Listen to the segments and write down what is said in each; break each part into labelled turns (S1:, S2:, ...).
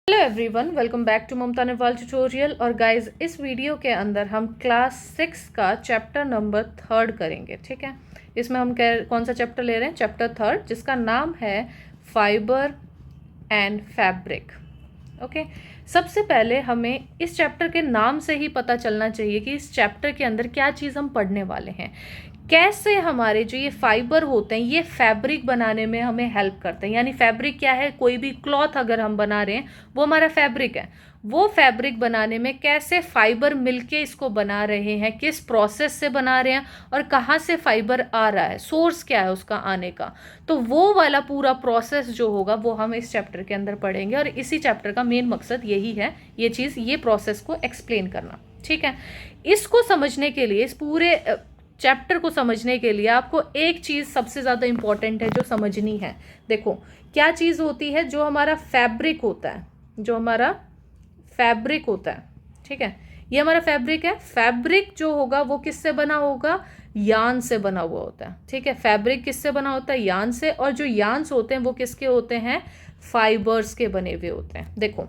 S1: Hello everyone, welcome back to Mamta Newal tutorial. और guys, इस video के अंदर हम क्लास 6 का चैप्टर नंबर 3 करेंगे। ठीक है, इसमें हम कौन सा चैप्टर ले रहे हैं? चैप्टर 3, जिसका नाम है फाइबर एंड फैब्रिक। ओके, सबसे पहले हमें इस चैप्टर के नाम से ही पता चलना चाहिए कि इस चैप्टर के अंदर क्या चीज़ हम पढ़ने वाले हैं। कैसे हमारे जो ये फाइबर होते हैं ये फैब्रिक बनाने में हमें हेल्प करते हैं। यानी फैब्रिक क्या है? कोई भी क्लॉथ अगर हम बना रहे हैं वो हमारा फैब्रिक है। वो फैब्रिक बनाने में कैसे फाइबर मिलके इसको बना रहे हैं, किस प्रोसेस से बना रहे हैं और कहाँ से फाइबर आ रहा है, सोर्स क्या है उसका आने का। तो वो वाला पूरा प्रोसेस जो होगा वो हम इस चैप्टर के अंदर पढ़ेंगे। और इसी चैप्टर का मेन मकसद यही है, ये प्रोसेस को एक्सप्लेन करना। ठीक है, इसको समझने के लिए, इस पूरे चैप्टर को समझने के लिए आपको एक चीज़ सबसे ज़्यादा इंपॉर्टेंट है जो समझनी है। देखो, क्या चीज़ होती है? जो हमारा फैब्रिक होता है, जो हमारा फैब्रिक होता है, ठीक है, ये हमारा फैब्रिक है। फैब्रिक जो होगा वो किससे बना होगा? यान से बना हुआ होता है। ठीक है, फैब्रिक किससे बना होता है? यान से। और जो यान्स होते हैं वो किसके होते हैं? फाइबर्स के बने हुए होते हैं। देखो,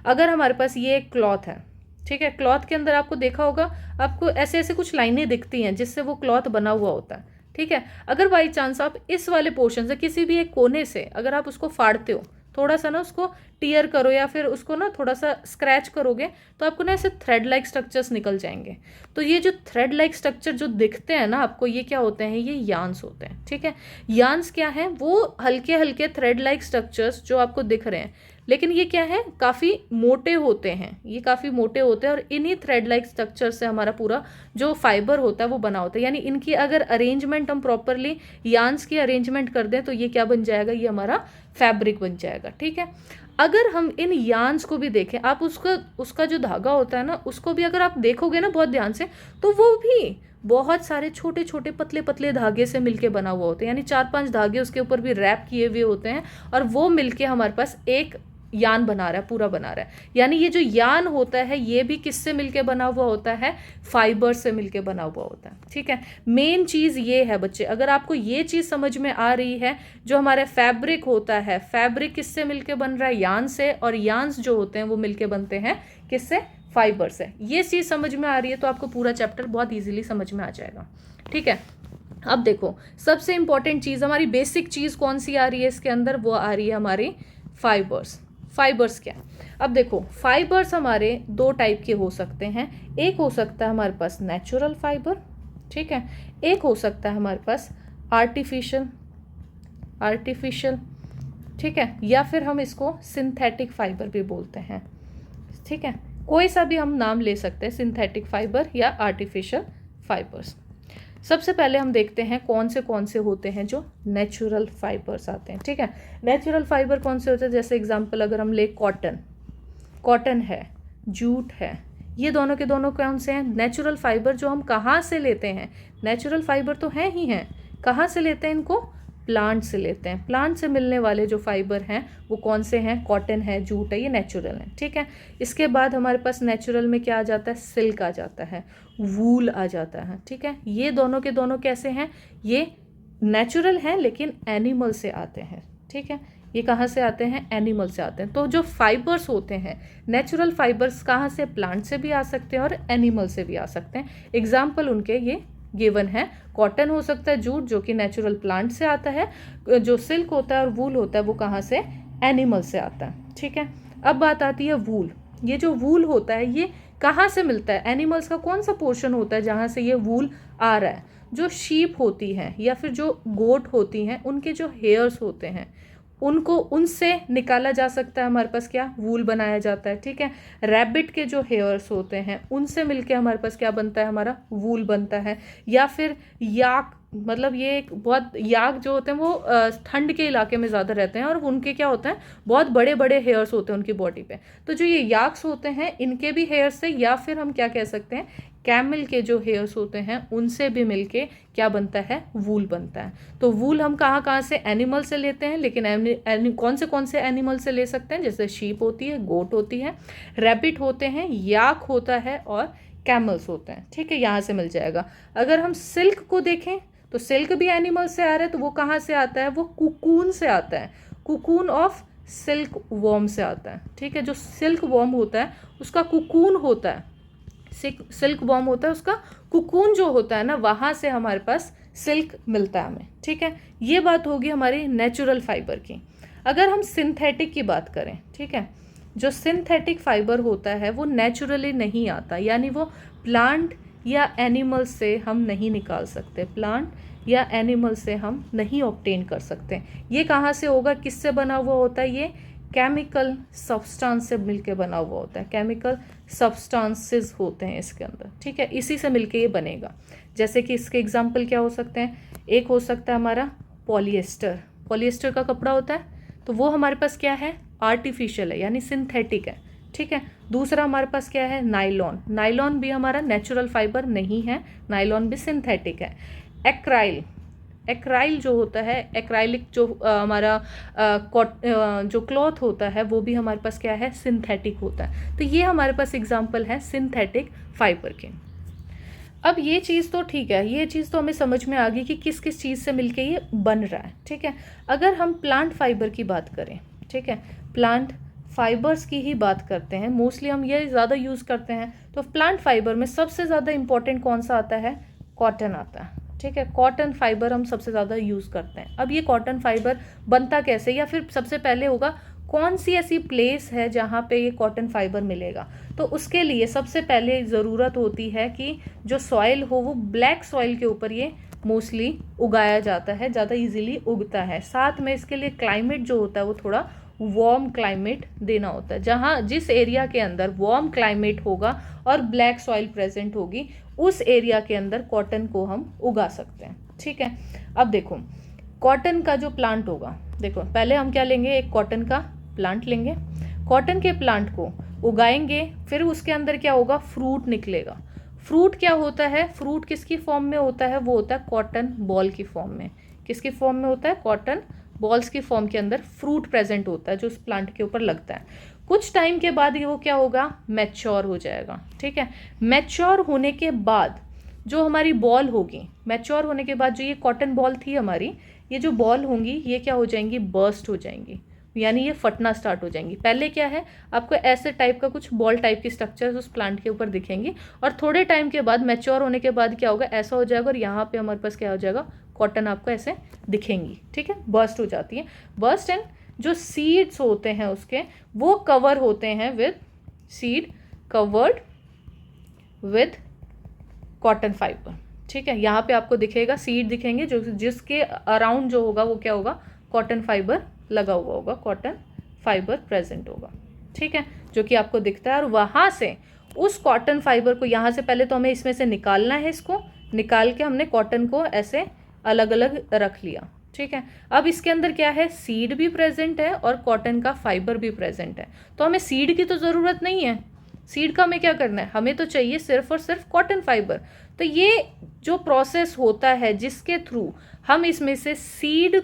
S1: अगर हमारे पास ये एक क्लॉथ है, ठीक है, क्लॉथ के अंदर आपको देखा होगा, आपको ऐसे ऐसे कुछ लाइनें दिखती हैं जिससे वो क्लॉथ बना हुआ होता है। ठीक है, अगर बाई चांस आप इस वाले पोर्शन से, किसी भी एक कोने से अगर आप उसको फाड़ते हो, थोड़ा सा ना उसको टीयर करो या फिर उसको ना थोड़ा सा स्क्रैच करोगे, तो आपको ना ऐसे थ्रेड लाइक स्ट्रक्चर्स निकल जाएंगे। तो ये जो थ्रेड लाइक स्ट्रक्चर जो दिखते हैं ना आपको, ये क्या होते हैं? ये यान्स होते हैं। ठीक है, यान्स क्या है? वो हल्के हल्के थ्रेड लाइक स्ट्रक्चर्स जो आपको दिख रहे हैं, लेकिन ये क्या है? काफ़ी मोटे होते हैं। ये काफ़ी मोटे होते हैं और इन्हीं थ्रेड लाइक स्ट्रक्चर से हमारा पूरा जो फाइबर होता है वो बना होता है। यानी इनकी अगर अरेंजमेंट हम प्रॉपरली यान्स की अरेंजमेंट कर दें तो ये क्या बन जाएगा? ये हमारा फैब्रिक बन जाएगा। ठीक है, अगर हम इन यान्स को भी देखें, आप उसका जो धागा होता है ना, उसको भी अगर आप देखोगे ना बहुत ध्यान से, तो वो भी बहुत सारे छोटे छोटे पतले पतले धागे से मिलके बना हुआ होता है। यानी 4-5 धागे उसके ऊपर भी रैप किए हुए होते हैं और वो मिलके हमारे पास एक यान बना रहा है, पूरा बना रहा है। यानी ये जो यान होता है ये भी किससे मिलके बना हुआ होता है? फाइबर से मिलके बना हुआ होता है। ठीक है, मेन चीज ये है बच्चे, अगर आपको ये चीज समझ में आ रही है, जो हमारे फैब्रिक होता है, फैब्रिक किससे मिलके बन रहा है? यान से। और यान्स जो होते हैं वो मिलके बनते हैं किससे? फाइबर से। ये चीज समझ में आ रही है तो आपको पूरा चैप्टर बहुत ईजिली समझ में आ जाएगा। ठीक है, अब देखो, सबसे इंपॉर्टेंट चीज, हमारी बेसिक चीज कौन सी आ रही है इसके अंदर? वो आ रही है हमारी फाइबर्स। फाइबर्स क्या? अब देखो, फाइबर्स हमारे दो टाइप के हो सकते हैं। एक हो सकता है हमारे पास नेचुरल फाइबर, ठीक है, एक हो सकता है हमारे पास आर्टिफिशियल आर्टिफिशियल ठीक है, या फिर हम इसको सिंथेटिक फाइबर भी बोलते हैं। ठीक है, कोई सा भी हम नाम ले सकते हैं, सिंथेटिक फाइबर या आर्टिफिशियल फाइबर्स। सबसे पहले हम देखते हैं कौन से होते हैं जो नेचुरल फाइबर्स आते हैं। ठीक है, नेचुरल फाइबर कौन से होते हैं? जैसे एग्जांपल अगर हम ले, कॉटन है, जूट है, ये दोनों के दोनों कौन से हैं? Natural fibre. जो हम कहाँ से लेते हैं? नेचुरल फाइबर तो हैं ही हैं। कहाँ से लेते हैं इनको? प्लांट से लेते हैं। प्लांट से मिलने वाले जो फाइबर हैं वो कौन से हैं? कॉटन है, जूट है, ये नेचुरल है। ठीक है, इसके बाद हमारे पास नेचुरल में क्या आ जाता है? सिल्क आ जाता है, वूल आ जाता है। ठीक है, ये दोनों के दोनों कैसे हैं? ये नेचुरल हैं लेकिन एनिमल से आते हैं। ठीक है, ये कहाँ से आते हैं? एनिमल से आते हैं। तो जो फाइबर्स होते हैं, नेचुरल फाइबर्स कहाँ से? प्लांट से भी आ सकते हैं और एनिमल से भी आ सकते हैं। एग्जाम्पल उनके ये गिवन है। कॉटन हो सकता है, जूट जो कि नेचुरल प्लांट से आता है, जो सिल्क होता है और वूल होता है वो कहाँ से? एनिमल से आता है। ठीक है, अब बात आती है वूल। ये जो वूल होता है ये कहाँ से मिलता है? एनिमल्स का कौन सा पोर्शन होता है जहाँ से ये वूल आ रहा है? जो शीप होती हैं या फिर जो गोट होती हैं, उनके जो हेयर्स होते हैं उनको, उनसे निकाला जा सकता है हमारे पास क्या? वूल बनाया जाता है। ठीक है, रैबिट के जो हेयर्स होते हैं उनसे मिलके हमारे पास क्या बनता है? हमारा वूल बनता है। या फिर याक, मतलब ये एक बहुत, याक जो होते हैं वो ठंड के इलाके में ज़्यादा रहते हैं और उनके क्या होता है? बहुत बड़े बड़े हेयर्स होते हैं उनकी बॉडी पे। तो जो ये याक्स होते हैं इनके भी हेयर्स से, या फिर हम क्या कह सकते हैं, कैमल के जो हेयर्स होते हैं उनसे भी मिलके क्या बनता है? वूल बनता है। तो वूल हम कहाँ कहाँ से? एनिमल से लेते हैं, लेकिन कौन से एनिमल से ले सकते हैं? जैसे शीप होती है, गोट होती है, रैबिट होते हैं, याक होता है और कैमल्स होते हैं। ठीक है, यहाँ से मिल जाएगा। अगर हम सिल्क को देखें तो सिल्क भी एनिमल से आ रहा है, तो वो कहाँ से आता है? वो कुकून से आता है, कुकून ऑफ सिल्क वॉर्म से आता है, ठीक है। जो सिल्क वॉर्म होता है उसका कुकून होता है, सिल्क वॉर्म होता है उसका कुकून जो होता है ना, वहाँ से हमारे पास सिल्क मिलता है हमें, ठीक है। ये बात होगी हमारी नेचुरल फाइबर की। अगर हम सिंथेटिक की बात करें, ठीक है, जो सिंथेटिक फाइबर होता है वो नेचुरली नहीं आता, यानी वो प्लांट या एनिमल से हम नहीं निकाल सकते, प्लांट या एनिमल से हम नहीं ऑब्टेन कर सकते। ये कहाँ से होगा, किससे बना हुआ होता है, ये केमिकल सब्सटेंस से मिलके बना हुआ होता है, केमिकल सब्सटेंसेस होते हैं इसके अंदर, ठीक है, इसी से मिलके ये बनेगा। जैसे कि इसके एग्जांपल क्या हो सकते हैं, एक हो सकता है हमारा पॉलिएस्टर, पॉलिएस्टर का कपड़ा होता है तो वो हमारे पास क्या है, आर्टिफिशियल है यानी सिंथेटिक है, ठीक है। दूसरा हमारे पास क्या है, नायलॉन, नायलॉन भी हमारा नेचुरल फाइबर नहीं है, नायलॉन भी सिंथेटिक है। एक्राइल, एक्राइल जो होता है, एक्राइलिक जो हमारा जो क्लॉथ होता है वो भी हमारे पास क्या है, सिंथेटिक होता है। तो ये हमारे पास एग्जांपल है सिंथेटिक फाइबर के। अब ये चीज़ तो ठीक है, ये चीज़ तो हमें समझ में आ गई कि किस किस चीज़ से मिलके ये बन रहा है, ठीक है। अगर हम प्लांट फाइबर की बात करें, ठीक है, प्लांट फाइबर्स की ही बात करते हैं, मोस्टली हम ये ज़्यादा यूज़ करते हैं, तो प्लांट फाइबर में सबसे ज़्यादा इंपॉर्टेंट कौन सा आता है, कॉटन आता है, ठीक है। कॉटन फाइबर हम सबसे ज़्यादा यूज़ करते हैं। अब ये कॉटन फाइबर बनता कैसे, या फिर सबसे पहले होगा कौन सी ऐसी प्लेस है जहाँ पे ये कॉटन फाइबर मिलेगा। तो उसके लिए सबसे पहले ज़रूरत होती है कि जो सॉइल हो वो ब्लैक सॉइल के ऊपर ये मोस्टली उगाया जाता है, ज़्यादा इजीली उगता है। साथ में इसके लिए क्लाइमेट जो होता है वो थोड़ा वार्म क्लाइमेट देना होता है, जहाँ जिस एरिया के अंदर वार्म क्लाइमेट होगा और ब्लैक सॉइल प्रेजेंट होगी उस एरिया के अंदर कॉटन को हम उगा सकते हैं, ठीक है। अब देखो कॉटन का जो प्लांट होगा, देखो पहले हम क्या लेंगे, एक कॉटन का प्लांट लेंगे, कॉटन के प्लांट को उगाएंगे, फिर उसके अंदर क्या होगा, फ्रूट निकलेगा। फ्रूट क्या होता है, फ्रूट किसकी फॉर्म में होता है, वो होता है कॉटन बॉल की फॉर्म में। किसकी फॉर्म में होता है, कॉटन बॉल्स की फॉर्म के अंदर फ्रूट प्रेजेंट होता है जो उस प्लांट के ऊपर लगता है। कुछ टाइम के बाद ये वो क्या होगा, मैच्योर हो जाएगा, ठीक है। मैच्योर होने के बाद जो हमारी बॉल होगी, मैच्योर होने के बाद जो ये कॉटन बॉल थी हमारी, ये जो बॉल होंगी ये क्या हो जाएंगी, बर्स्ट हो जाएंगी, यानी ये फटना स्टार्ट हो जाएंगी। पहले क्या है, आपको ऐसे टाइप का कुछ बॉल टाइप की स्ट्रक्चर्स उस प्लांट के ऊपर दिखेंगी, और थोड़े टाइम के बाद मैच्योर होने के बाद क्या होगा, ऐसा हो जाएगा, और यहाँ पे हमारे पास क्या हो जाएगा, कॉटन आपको ऐसे दिखेंगी, ठीक है, बर्स्ट हो जाती है। बर्स्ट एंड जो सीड्स होते हैं उसके वो कवर होते हैं with seed covered with cotton fibre, ठीक है। यहाँ पे आपको दिखेगा सीड दिखेंगे, जो जिसके अराउंड जो होगा वो क्या होगा, कॉटन फाइबर लगा हुआ होगा, कॉटन फाइबर प्रेजेंट होगा, ठीक है, जो कि आपको दिखता है। और वहाँ से उस कॉटन फाइबर को, यहाँ से पहले तो हमें इसमें से निकालना है, इसको निकाल के हमने कॉटन को ऐसे अलग अलग रख लिया, ठीक है। अब इसके अंदर क्या है, सीड भी प्रेजेंट है और कॉटन का फाइबर भी प्रेजेंट है। तो हमें सीड की तो ज़रूरत नहीं है, सीड का हमें क्या करना है, हमें तो चाहिए सिर्फ और सिर्फ कॉटन फाइबर। तो ये जो प्रोसेस होता है जिसके थ्रू हम इसमें से सीड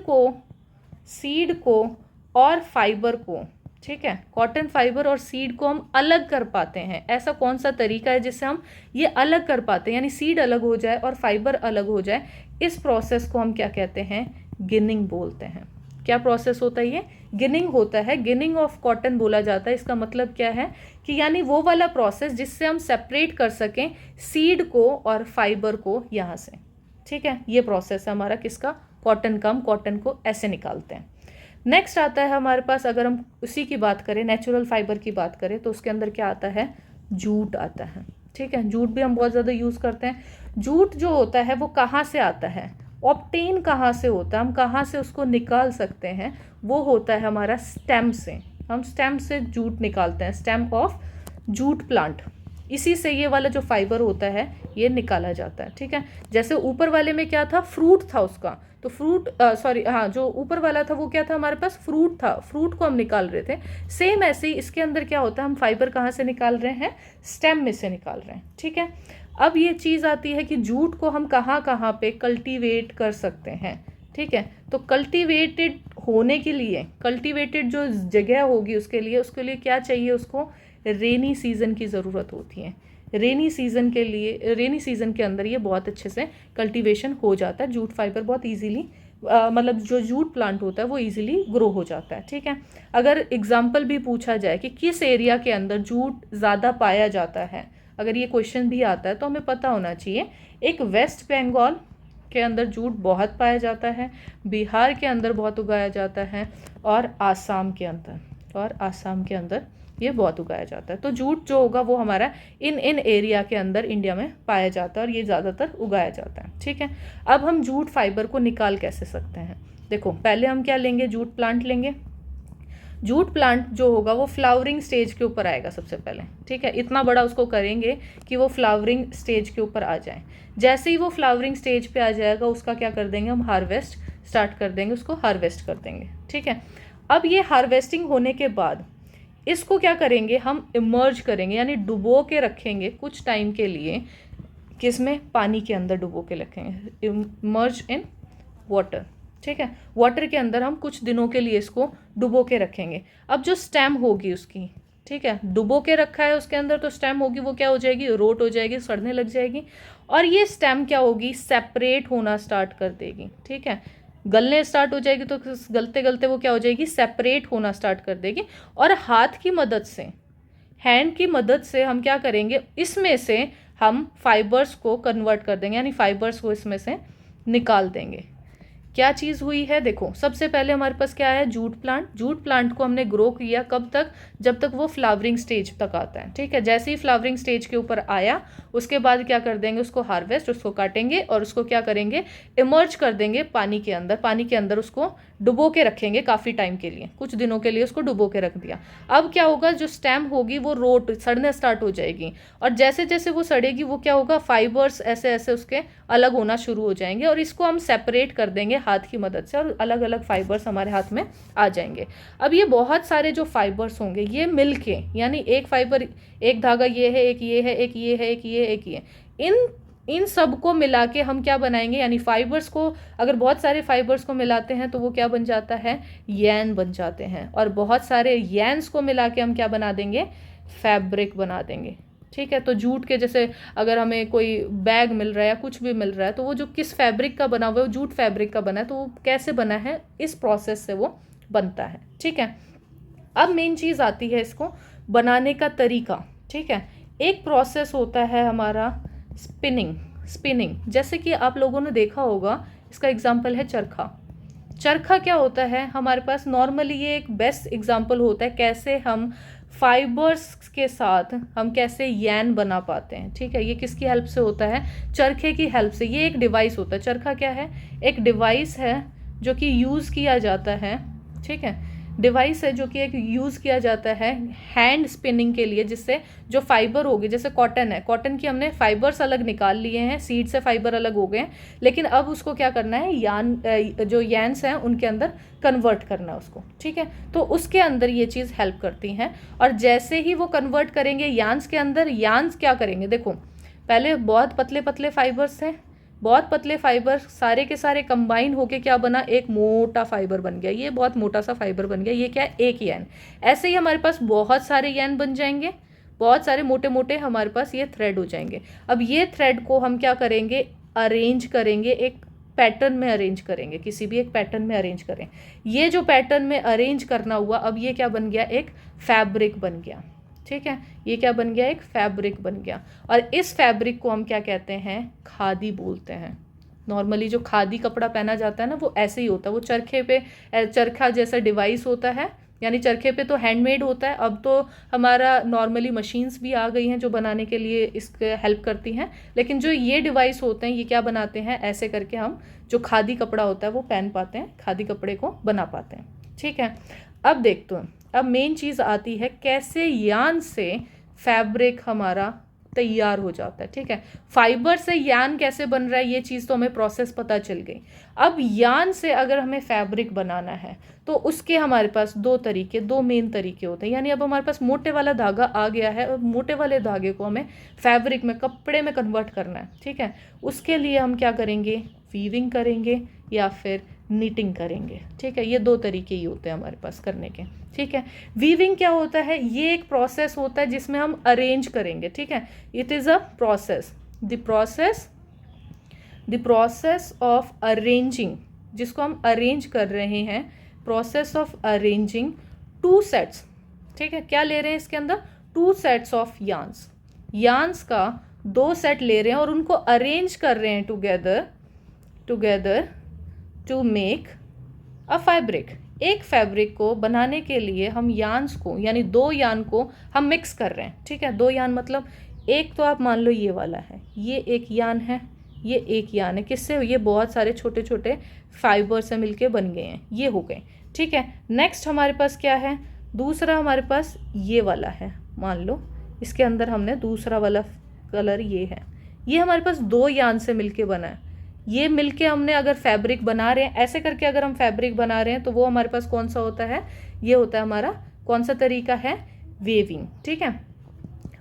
S1: को और फाइबर को, ठीक है, कॉटन फाइबर और सीड को हम अलग कर पाते हैं। ऐसा कौन सा तरीका है जिससे हम ये अलग कर पाते हैं, यानी सीड अलग हो जाए और फाइबर अलग हो जाए। इस प्रोसेस को हम क्या कहते हैं, गिनिंग बोलते हैं। क्या प्रोसेस होता है ये, गिनिंग होता है, गिनिंग ऑफ कॉटन बोला जाता है। इसका मतलब क्या है कि यानी वो वाला प्रोसेस जिससे हम सेपरेट कर सकें सीड को और फाइबर को यहाँ से, ठीक है। ये प्रोसेस है हमारा किसका, कॉटन का। हम कॉटन को ऐसे निकालते हैं। नेक्स्ट आता है हमारे पास, अगर हम उसी की बात करें, नेचुरल फाइबर की बात करें, तो उसके अंदर क्या आता है, जूट आता है, ठीक है। जूट भी हम बहुत ज़्यादा यूज़ करते हैं। जूट जो होता है वो कहाँ से आता है, ऑब्टेन कहाँ से होता है, हम कहाँ से उसको निकाल सकते हैं, वो होता है हमारा स्टेम से। हम स्टेम से जूट निकालते हैं, स्टेम ऑफ जूट प्लांट। इसी से ये वाला जो फाइबर होता है ये निकाला जाता है, ठीक है। जैसे ऊपर वाले में क्या था, फ्रूट था उसका, तो फ्रूट जो ऊपर वाला था वो क्या था, हमारे पास फ्रूट था, फ्रूट को हम निकाल रहे थे। सेम ऐसे ही इसके अंदर क्या होता है, हम फाइबर कहाँ से निकाल रहे हैं, स्टेम में से निकाल रहे हैं, ठीक है। अब ये चीज़ आती है कि जूट को हम कहाँ कहाँ पे कल्टीवेट कर सकते हैं, ठीक है। तो कल्टीवेटेड होने के लिए, कल्टीवेटेड जो जगह होगी उसके लिए क्या चाहिए, उसको रेनी सीजन की ज़रूरत होती है। रेनी सीजन के अंदर ये बहुत अच्छे से कल्टीवेशन हो जाता है। जूट फाइबर बहुत इजीली मतलब जो जूट प्लांट होता है वो इजीली ग्रो हो जाता है, ठीक है। अगर एग्जाम्पल भी पूछा जाए कि किस एरिया के अंदर जूट ज़्यादा पाया जाता है, अगर ये क्वेश्चन भी आता है तो हमें पता होना चाहिए। एक वेस्ट बंगाल के अंदर जूट बहुत पाया जाता है, बिहार के अंदर बहुत उगाया जाता है, और आसाम के अंदर ये बहुत उगाया जाता है। तो जूट जो होगा वो हमारा इन एरिया के अंदर इंडिया में पाया जाता है और ये ज़्यादातर उगाया जाता है, ठीक है। अब हम जूट फाइबर को निकाल कैसे सकते हैं? देखो, पहले हम क्या लेंगे, जूट प्लांट लेंगे। जूट प्लांट जो होगा वो फ्लावरिंग स्टेज के ऊपर आएगा सबसे पहले, ठीक है। इतना बड़ा उसको करेंगे कि वो फ्लावरिंग स्टेज के ऊपर आ जाए। जैसे ही वो फ्लावरिंग स्टेज पे आ जाएगा उसका क्या कर देंगे हम, हार्वेस्ट स्टार्ट कर देंगे, उसको हार्वेस्ट कर देंगे, ठीक है। अब ये हार्वेस्टिंग होने के बाद इसको क्या करेंगे, हम इमर्ज करेंगे, यानी डुबो के रखेंगे कुछ टाइम के लिए। किसमें? पानी के अंदर डुबो के रखेंगे, इमर्ज इन वाटर, ठीक है। वाटर के अंदर हम कुछ दिनों के लिए इसको डुबो के रखेंगे। अब जो स्टेम होगी उसकी, ठीक है, डुबो के रखा है उसके अंदर, तो स्टेम होगी वो क्या हो जाएगी, रोट हो जाएगी, सड़ने लग जाएगी। और ये स्टेम क्या होगी, सेपरेट होना स्टार्ट कर देगी, ठीक है। गलने स्टार्ट हो जाएगी तो गलते गलते वो क्या हो जाएगी, सेपरेट होना स्टार्ट कर देगी। और हाथ की मदद से, हैंड की मदद से हम क्या करेंगे, इसमें से हम फाइबर्स को कन्वर्ट कर देंगे, यानी फाइबर्स को इसमें से निकाल देंगे। क्या चीज़ हुई है, देखो, सबसे पहले हमारे पास क्या है, जूट प्लांट। जूट प्लांट को हमने ग्रो किया कब तक, जब तक वो फ्लावरिंग स्टेज तक आता है, ठीक है। जैसे ही फ्लावरिंग स्टेज के ऊपर आया उसके बाद क्या कर देंगे, उसको हार्वेस्ट, उसको काटेंगे और उसको क्या करेंगे, इमर्ज कर देंगे पानी के अंदर। पानी के अंदर उसको डुबो के रखेंगे काफ़ी टाइम के लिए, कुछ दिनों के लिए उसको डुबो के रख दिया। अब क्या होगा, जो स्टेम होगी वो रोट, सड़ने स्टार्ट हो जाएगी। और जैसे जैसे वो सड़ेगी वो क्या होगा, फाइबर्स ऐसे ऐसे उसके अलग होना शुरू हो जाएंगे और इसको हम सेपरेट कर देंगे हाथ की मदद से और अलग अलग फाइबर्स हमारे हाथ में आ जाएंगे। अब ये बहुत सारे जो फाइबर्स होंगे ये मिलके, यानी एक फाइबर, एक धागा ये है, एक ये है, एक ये है, एक ये, एक ये, इन सब को मिला के हम क्या बनाएंगे, यानी फाइबर्स को, अगर बहुत सारे फाइबर्स को मिलाते हैं तो वो क्या बन जाता है, यैन बन जाते हैं। और बहुत सारे यैन्स को मिला के हम क्या बना देंगे, फैब्रिक बना देंगे, ठीक है। तो जूट के जैसे अगर हमें कोई बैग मिल रहा है या कुछ भी मिल रहा है तो वो जो किस फैब्रिक का बना हुआ है, वो जूट फैब्रिक का बना है, तो वो कैसे बना है, इस प्रोसेस से वो बनता है, ठीक है। अब मेन चीज़ आती है इसको बनाने का तरीका, ठीक है। एक प्रोसेस होता है हमारा स्पिनिंग। जैसे कि आप लोगों ने देखा होगा, इसका एग्जाम्पल है चरखा। चरखा क्या होता है हमारे पास, नॉर्मली ये एक बेस्ट एग्जाम्पल होता है कैसे हम फाइबर्स के साथ हम कैसे यैन बना पाते हैं, ठीक है। ये किसकी हेल्प से होता है, चरखे की हेल्प से। ये एक डिवाइस होता है, चरखा क्या है, एक डिवाइस है जो कि यूज़ किया जाता है, ठीक है। डिवाइस है जो कि एक यूज़ किया जाता है हैंड स्पिनिंग के लिए, जिससे जो फाइबर होगी, जैसे कॉटन है, कॉटन की हमने फाइबर्स अलग निकाल लिए हैं, सीड से फाइबर अलग हो गए हैं, लेकिन अब उसको क्या करना है, जो यैन्स हैं उनके अंदर कन्वर्ट करना है उसको, ठीक है। तो उसके अंदर ये चीज़ हेल्प करती हैं। और जैसे ही वो कन्वर्ट करेंगे यान्स के अंदर, यान्स क्या करेंगे, देखो पहले बहुत पतले पतले फाइबर्स थे, बहुत पतले फाइबर सारे के सारे कंबाइन होके क्या बना, एक मोटा फाइबर बन गया। ये बहुत मोटा सा फाइबर बन गया, ये क्या है, एक यैन। ऐसे ही हमारे पास बहुत सारे यैन बन जाएंगे, बहुत सारे मोटे मोटे हमारे पास ये थ्रेड हो जाएंगे। अब ये थ्रेड को हम क्या करेंगे, अरेंज करेंगे, एक पैटर्न में अरेंज करेंगे, किसी भी एक पैटर्न में अरेंज करें। ये जो पैटर्न में अरेंज करना हुआ, अब ये क्या बन गया, एक फैब्रिक बन गया, ठीक है। ये क्या बन गया, एक फैब्रिक बन गया। और इस फैब्रिक को हम क्या कहते हैं, खादी बोलते हैं। नॉर्मली जो खादी कपड़ा पहना जाता है ना, वो ऐसे ही होता है, वो चरखे पे, चरखा जैसा डिवाइस होता है, यानी चरखे पे तो हैंडमेड होता है। अब तो हमारा नॉर्मली मशीन्स भी आ गई हैं जो बनाने के लिए इसके हेल्प करती हैं, लेकिन जो ये डिवाइस होते हैं ये क्या बनाते हैं, ऐसे करके हम जो खादी कपड़ा होता है वो पहन पाते हैं, खादी कपड़े को बना पाते हैं, ठीक है। अब देखते हैं, अब मेन चीज़ आती है कैसे यान से फैब्रिक हमारा तैयार हो जाता है, ठीक है। फाइबर से यान कैसे बन रहा है, ये चीज़ तो हमें प्रोसेस पता चल गई। अब यान से अगर हमें फैब्रिक बनाना है तो उसके हमारे पास दो मेन तरीके होते हैं। यानी अब हमारे पास मोटे वाला धागा आ गया है और मोटे वाले धागे को हमें फैब्रिक में, कपड़े में कन्वर्ट करना है, ठीक है। उसके लिए हम क्या करेंगे, वीविंग करेंगे या फिर नीटिंग करेंगे, ठीक है। ये दो तरीके ही होते हैं हमारे पास करने के, ठीक है। वीविंग क्या होता है, ये एक प्रोसेस होता है जिसमें हम अरेंज करेंगे, ठीक है। It is a process, the process of arranging जिसको हम अरेंज कर रहे हैं, प्रोसेस ऑफ अरेंजिंग 2 सेट्स, ठीक है। क्या ले रहे हैं इसके अंदर? 2 सेट्स ऑफ यार्न्स, यार्न्स का 2 सेट ले रहे हैं और उनको अरेंज कर रहे हैं together to make a fabric. एक फैब्रिक को बनाने के लिए हम यार्न्स को, यानी 2 यार्न को हम मिक्स कर रहे हैं, ठीक है। 2 यार्न मतलब एक तो आप मान लो ये वाला है, ये एक यार्न है, ये एक यार्न है। किससे? ये बहुत सारे छोटे छोटे फाइबर से मिलके बन गए हैं, ये हो गए, ठीक है। नेक्स्ट हमारे पास क्या है? दूसरा हमारे पास ये वाला है, मान लो इसके अंदर हमने दूसरा वाला कलर ये है, ये हमारे पास 2 यार्न से मिलके बना है। ये मिलके हमने अगर फैब्रिक बना रहे हैं, ऐसे करके अगर हम फैब्रिक बना रहे हैं तो वो हमारे पास कौन सा होता है? ये होता है हमारा कौन सा तरीका है? वीविंग, ठीक है।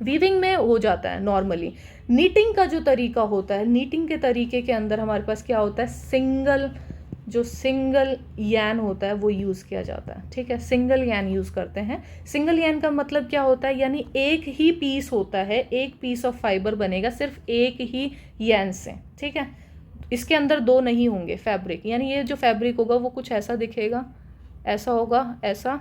S1: वीविंग में हो जाता है नॉर्मली। नीटिंग का जो तरीका होता है, नीटिंग के तरीके के अंदर हमारे पास क्या होता है? सिंगल यान होता है वो यूज़ किया जाता है, ठीक है। सिंगल यान यूज़ करते हैं। सिंगल यान का मतलब क्या होता है? यानी एक ही पीस होता है, एक पीस ऑफ फाइबर बनेगा सिर्फ एक ही यान से, ठीक है। इसके अंदर 2 नहीं होंगे फैब्रिक, यानी ये जो फैब्रिक होगा वो कुछ ऐसा दिखेगा, ऐसा होगा, ऐसा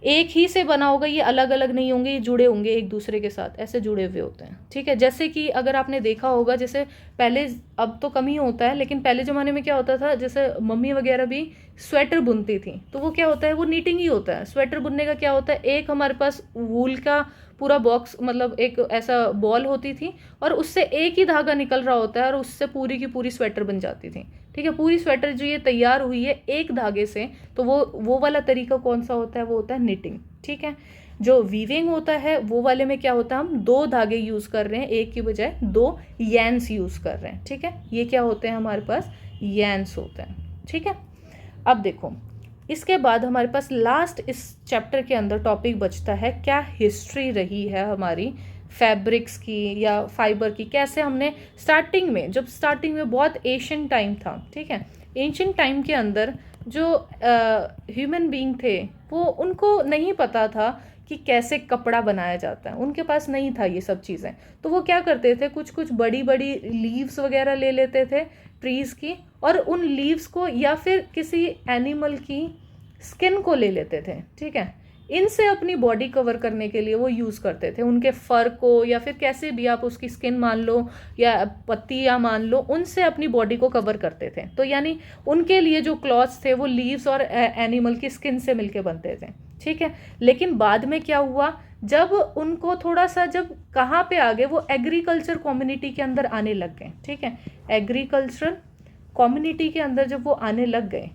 S1: एक ही से बना होगा, ये अलग अलग नहीं होंगे, ये जुड़े होंगे एक दूसरे के साथ, ऐसे जुड़े हुए होते हैं, ठीक है। जैसे कि अगर आपने देखा होगा, जैसे पहले, अब तो कम ही होता है, लेकिन पहले ज़माने में क्या होता था, जैसे मम्मी वगैरह भी स्वेटर बुनती थी, तो वो क्या होता है? वो नीटिंग ही होता है। स्वेटर बुनने का क्या होता है? एक हमारे पास वूल का पूरा बॉक्स, मतलब एक ऐसा बॉल होती थी और उससे एक ही धागा निकल रहा होता है और उससे पूरी की पूरी स्वेटर बन जाती थी, ठीक है। पूरी स्वेटर जो ये तैयार हुई है एक धागे से, तो वो वाला तरीका कौन सा होता है? वो होता है निटिंग, ठीक है। जो वीविंग होता है वो वाले में क्या होता है? हम 2 धागे यूज़ कर रहे हैं, एक की बजाय 2 यान्स यूज़ कर रहे हैं, ठीक है। ये क्या होते हैं? हमारे पास यान्स होते हैं, ठीक है। अब देखो, इसके बाद हमारे पास लास्ट इस चैप्टर के अंदर टॉपिक बचता है, क्या हिस्ट्री रही है हमारी फैब्रिक्स की या फाइबर की। कैसे हमने स्टार्टिंग में बहुत एशियन टाइम था, ठीक है। एशियन टाइम के अंदर जो ह्यूमन बीइंग थे, वो उनको नहीं पता था कि कैसे कपड़ा बनाया जाता है, उनके पास नहीं था ये सब चीज़ें। तो वो क्या करते थे? कुछ कुछ बड़ी बड़ी लीव्स वगैरह ले लेते थे ट्रीज़ की, और उन लीव्स को या फिर किसी एनिमल की स्किन को ले लेते थे, ठीक है। इनसे अपनी बॉडी कवर करने के लिए वो यूज़ करते थे, उनके फर को या फिर कैसे भी आप उसकी स्किन मान लो या पत्तियाँ मान लो, उनसे अपनी बॉडी को कवर करते थे। तो यानी उनके लिए जो क्लॉथ्स थे वो लीव्स और एनिमल की स्किन से मिलके बनते थे, ठीक है। लेकिन बाद में क्या हुआ, जब उनको थोड़ा सा, जब कहाँ पे आ गए, वो एग्रीकल्चर कम्युनिटी के अंदर आने लग गए, ठीक है। एग्रीकल्चर कम्युनिटी के अंदर जब वो आने लग गए,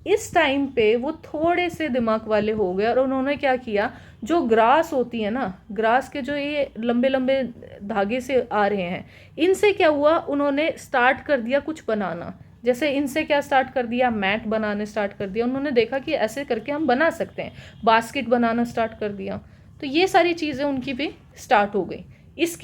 S1: इस टाइम पे वो थोड़े से दिमाग वाले हो गए और उन्होंने क्या किया, जो ग्रास होती है ना, ग्रास के जो ये लंबे लंबे धागे से आ रहे हैं, इनसे क्या हुआ, उन्होंने स्टार्ट कर दिया कुछ बनाना। जैसे इनसे क्या स्टार्ट कर दिया? मैट बनाने स्टार्ट कर दिया। उन्होंने देखा कि ऐसे करके हम बना सकते हैं, बास्केट बनाना स्टार्ट कर दिया। तो ये सारी चीज़ें उनकी भी स्टार्ट हो गई इस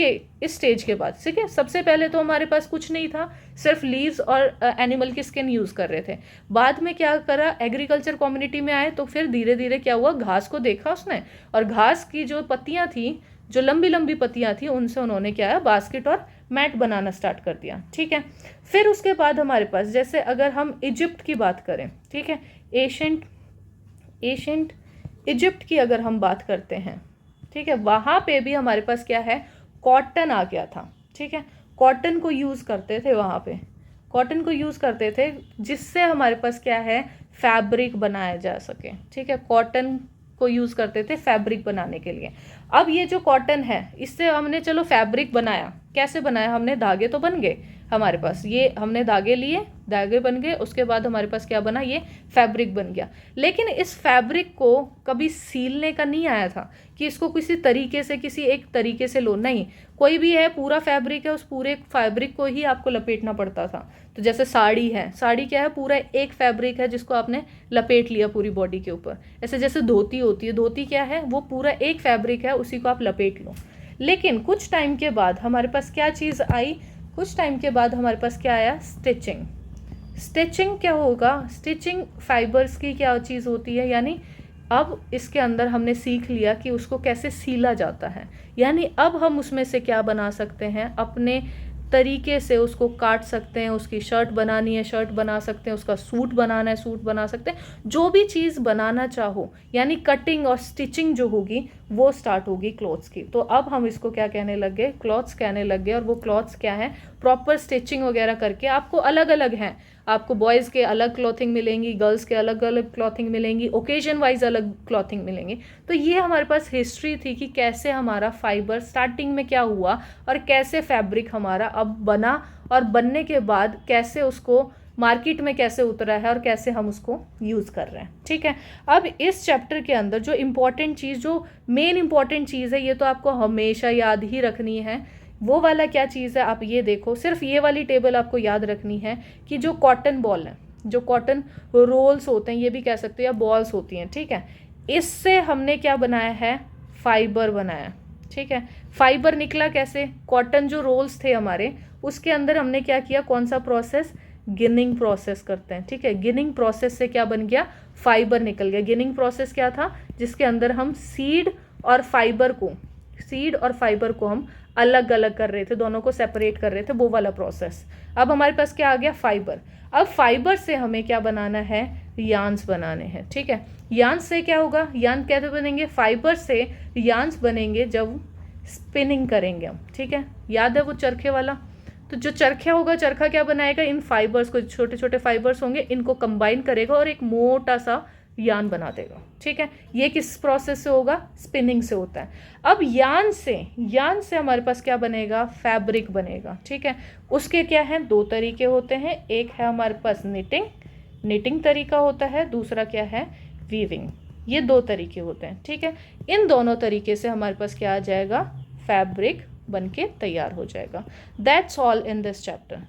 S1: स्टेज के बाद, ठीक है। सबसे पहले तो हमारे पास कुछ नहीं था, सिर्फ लीव्स और एनिमल की स्किन यूज़ कर रहे थे। बाद में क्या करा, एग्रीकल्चर कम्युनिटी में आए तो फिर धीरे धीरे क्या हुआ, घास को देखा उसने, और घास की जो पत्तियां थी, जो लंबी लंबी पत्तियां थी, उनसे उन्होंने क्या है, बास्केट और मैट बनाना स्टार्ट कर दिया, ठीक है। फिर उसके बाद हमारे पास, जैसे अगर हम इजिप्ट की बात करें, ठीक है, एशियंट इजिप्ट की अगर हम बात करते हैं, ठीक है, वहाँ पे भी हमारे पास क्या है, कॉटन आ गया था, ठीक है। कॉटन को यूज़ करते थे वहाँ पे, कॉटन को यूज़ करते थे, जिससे हमारे पास क्या है, फैब्रिक बनाया जा सके, ठीक है। कॉटन को यूज़ करते थे फैब्रिक बनाने के लिए। अब ये जो कॉटन है, इससे हमने चलो फैब्रिक बनाया, कैसे बनाया हमने, धागे तो बन गए हमारे पास, ये हमने धागे लिए, धागे बन गए, उसके बाद हमारे पास क्या बना, ये फैब्रिक बन गया। लेकिन इस फैब्रिक को कभी सीलने का नहीं आया था कि इसको किसी तरीके से, किसी एक तरीके से लो, नहीं, कोई भी है, पूरा फैब्रिक है, उस पूरे फैब्रिक को ही आपको लपेटना पड़ता था। तो जैसे साड़ी है, साड़ी क्या है, पूरा एक फैब्रिक है जिसको आपने लपेट लिया पूरी बॉडी के ऊपर। ऐसे जैसे धोती होती है, धोती क्या है, वो पूरा एक फैब्रिक है, उसी को आप लपेट लो। लेकिन कुछ टाइम के बाद हमारे पास क्या चीज़ आई, कुछ टाइम के बाद हमारे पास क्या आया, स्टिचिंग। स्टिचिंग क्या होगा, स्टिचिंग फाइबर्स की क्या चीज़ होती है, यानी अब इसके अंदर हमने सीख लिया कि उसको कैसे सीला जाता है, यानी अब हम उसमें से क्या बना सकते हैं, अपने तरीके से उसको काट सकते हैं, उसकी शर्ट बनानी है शर्ट बना सकते हैं, उसका सूट बनाना है सूट बना सकते हैं, जो भी चीज़ बनाना चाहो, यानी कटिंग और स्टिचिंग जो होगी वो स्टार्ट होगी क्लॉथ्स की। तो अब हम इसको क्या कहने लग गए, क्लॉथ्स कहने लग गए। और वो क्लॉथ्स क्या है, प्रॉपर स्टिचिंग वगैरह करके आपको अलग अलग हैं, आपको बॉयज़ के अलग क्लॉथिंग मिलेंगी, गर्ल्स के अलग अलग क्लॉथिंग मिलेंगी, ओकेजन वाइज अलग क्लॉथिंग मिलेंगी। तो ये हमारे पास हिस्ट्री थी कि कैसे हमारा फाइबर स्टार्टिंग में क्या हुआ और कैसे फैब्रिक हमारा अब बना, और बनने के बाद कैसे उसको मार्केट में कैसे उतरा है और कैसे हम उसको यूज़ कर रहे हैं। ठीक है, अब इस चैप्टर के अंदर जो इम्पोर्टेंट चीज़, जो मेन इम्पॉर्टेंट चीज़ है, ये तो आपको हमेशा याद ही रखनी है। वो वाला क्या चीज़ है, आप ये देखो, सिर्फ ये वाली टेबल आपको याद रखनी है कि जो कॉटन बॉल है, जो कॉटन रोल्स होते हैं, ये भी कह सकते हो, या बॉल्स होती हैं, ठीक है, इससे हमने क्या बनाया है, फाइबर बनाया। ठीक है, फाइबर निकला कैसे, कॉटन जो रोल्स थे हमारे, उसके अंदर हमने क्या किया, कौन सा प्रोसेस, गिनिंग प्रोसेस करते हैं। ठीक है, गिनिंग प्रोसेस से क्या बन गया, फाइबर निकल गया। गिनिंग प्रोसेस क्या था, जिसके अंदर हम सीड और फाइबर को हम अलग अलग कर रहे थे, दोनों को सेपरेट कर रहे थे, वो वाला प्रोसेस। अब हमारे पास क्या आ गया, फाइबर। अब फाइबर से हमें क्या बनाना है, यार्न्स बनाने हैं। ठीक है, यार्न्स से क्या होगा, यार्न कैसे बनेंगे, फाइबर से यार्न्स बनेंगे जब स्पिनिंग करेंगे हम। ठीक है, याद है वो चरखे वाला, तो जो चरखा होगा, चरखा क्या बनाएगा, इन फाइबर्स को, छोटे छोटे फाइबर्स होंगे, इनको कंबाइन करेगा और एक मोटा सा यार्न बना देगा। ठीक है, ये किस प्रोसेस से होगा, स्पिनिंग से होता है। अब यार्न से हमारे पास क्या बनेगा, फैब्रिक बनेगा। ठीक है, उसके क्या है, दो तरीके होते हैं, एक है हमारे पास निटिंग तरीका होता है, दूसरा क्या है, वीविंग। ये दो तरीके होते हैं। ठीक है, इन दोनों तरीके से हमारे पास क्या आ जाएगा, फैब्रिक बन के तैयार हो जाएगा। That's all in this chapter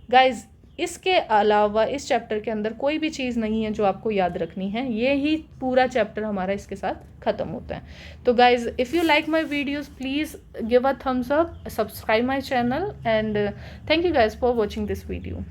S1: guys. इसके अलावा इस चैप्टर के अंदर कोई भी चीज़ नहीं है जो आपको याद रखनी है, ये ही पूरा चैप्टर हमारा इसके साथ ख़त्म होता है। तो guys, if you like my videos please give a thumbs up, subscribe my channel, and thank you guys for watching this video.